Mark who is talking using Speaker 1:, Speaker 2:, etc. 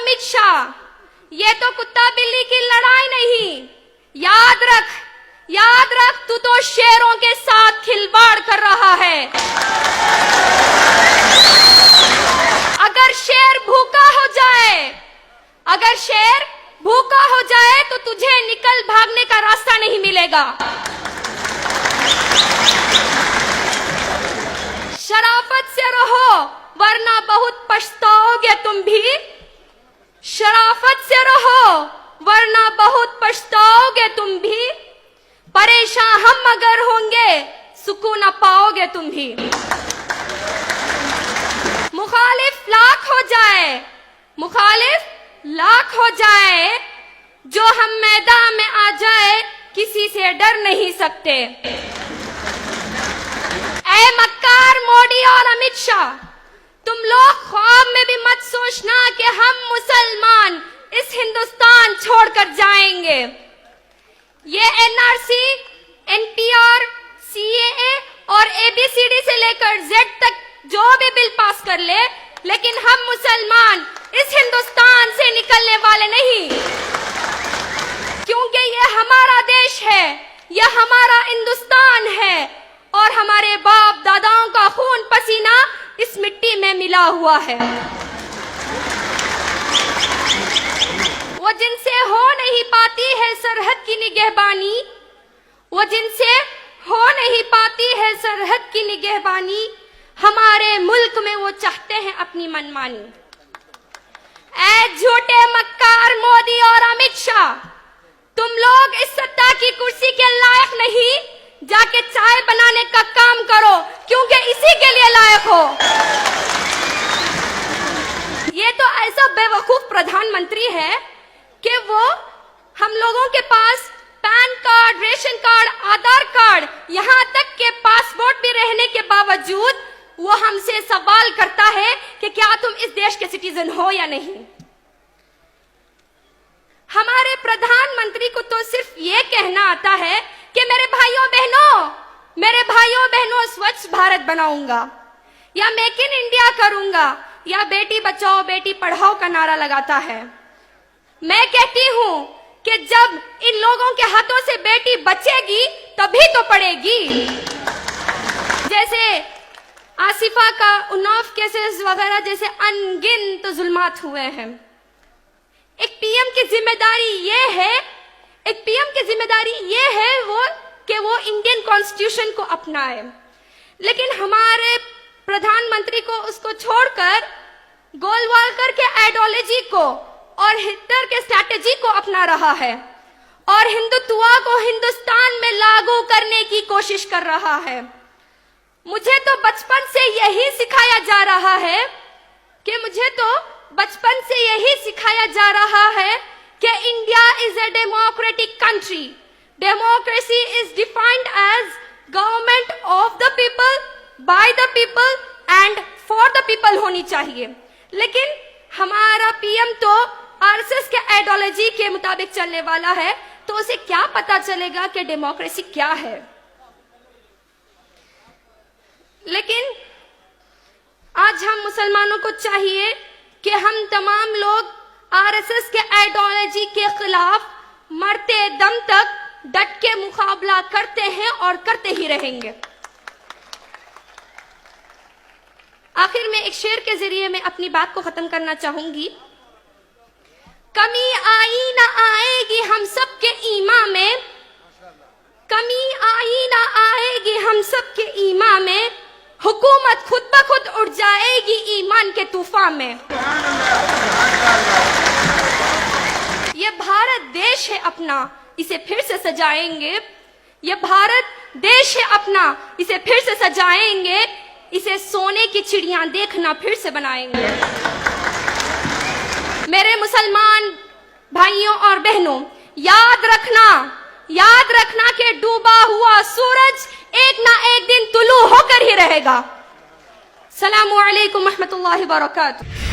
Speaker 1: अमित शाह, ये तो कुत्ता बिल्ली की लड़ाई नहीं। याद रख तू तो शेरों के साथ खिलवाड़ कर रहा है। अगर शेर भूखा हो जाए तो तुझे निकल भागने का रास्ता नहीं मिलेगा। शराफत से रहो वरना बहुत पछताओगे तुम भी। शराफत से रहो वरना बहुत पछताओगे तुम भी। परेशान हम अगर होंगे सुकून न पाओगे तुम भी। मुखालिफ लाख हो जाए जो हम मैदान में आ जाए किसी से डर नहीं सकते। ऐ मक्कार मोदी और अमित शाह, तुम लोग ख्वाब में भी मत सोचना कि हम मुसलमान इस हिंदुस्तान छोड़कर जाएंगे। ये एनआरसी, एनपीआर, सीएए और एबीसीडी से लेकर जेड तक जो भी बिल पास कर ले, लेकिन हम मुसलमान इस हिंदुस्तान से निकलने वाले नहीं, क्योंकि ये हमारा देश है, ये हमारा हिंदुस्तान है और हमारे बाप दादाओं का खून पसीना इस मिट्टी में मिला हुआ है। वो जिनसे हो नहीं पाती है सरहद की निगहबानी, वो जिनसे हो नहीं पाती है सरहद की निगहबानी, हमारे मुल्क में वो चाहते हैं अपनी मनमानी। ऐ झूठे मक्कार मोदी और अमित शाह, तुम लोग इस सत्ता की कुर्सी के लायक नहीं, जाके चाय बनाने का काम करो क्योंकि इसी के लिए लायक हो। ये तो ऐसा बेवकूफ प्रधानमंत्री है कि वो हम लोगों के पास पैन कार्ड, रेशन कार्ड, आधार कार्ड, यहाँ तक के पासपोर्ट भी रहने के बावजूद वो हमसे सवाल करता है कि क्या तुम इस देश के सिटीजन हो या नहीं। हमारे प्रधानमंत्री को तो सिर्फ ये कहना आता है कि मेरे भाइयों बहनों स्वच्छ भारत बनाऊंगा, या मेक इन इंडिया करूंगा, या बेटी बचाओ बेटी पढ़ाओ का नारा लगाता है। मैं कहती हूं कि जब इन लोगों के हाथों से बेटी बचेगी तभी तो पढ़ेगी। जैसे आसिफा का उन्नाव केसेस वगैरह जैसे अनगिनत जुल्मात हुए हैं। एक पीएम की जिम्मेदारी ये है वो इंडियन कॉन्स्टिट्यूशन को अपनाए, लेकिन हमारे प्रधानमंत्री को उसको छोड़कर गोलवालकर के आइडियोलॉजी को और हिटलर के स्ट्रैटेजी को अपना रहा है और हिंदुत्व को हिंदुस्तान में लागू करने की कोशिश कर रहा है। मुझे तो बचपन से यही सिखाया जा रहा है कि India is a democratic country. Democracy is defined as government of the people, by the people and for the people होनी चाहिए। लेकिन हमारा पीएम तो आरएसएस के आइडियोलॉजी के मुताबिक चलने वाला है, तो उसे क्या पता चलेगा कि डेमोक्रेसी क्या है। लेकिन आज हम मुसलमानों को चाहिए कि हम तमाम लोग आरएसएस के आइडियोलॉजी के खिलाफ मरते दम तक डट के मुकाबला करते हैं और करते ही रहेंगे। आखिर में एक शेर के जरिए मैं अपनी बात को खत्म करना चाहूंगी। कमी आई ना आएगी हम सबके ईमान में, कमी आई ना आएगी हम सबके ईमान में, हुकूमत खुद ब खुद उड़ जाएगी ईमान के तूफान में। ये भारत देश है अपना, इसे फिर से सजाएंगे। ये भारत देश है अपना, इसे फिर से सजाएंगे। इसे सोने की चिड़ियां देखना फिर से बनाएंगे। मेरे मुसलमान भाइयों और बहनों, याद रखना कि डूबा हुआ सूरज एक ना एक दिन तुलू होकर ही रहेगा। सलामु अलैकुम रहमतुल्लाहि व बरकातुहू।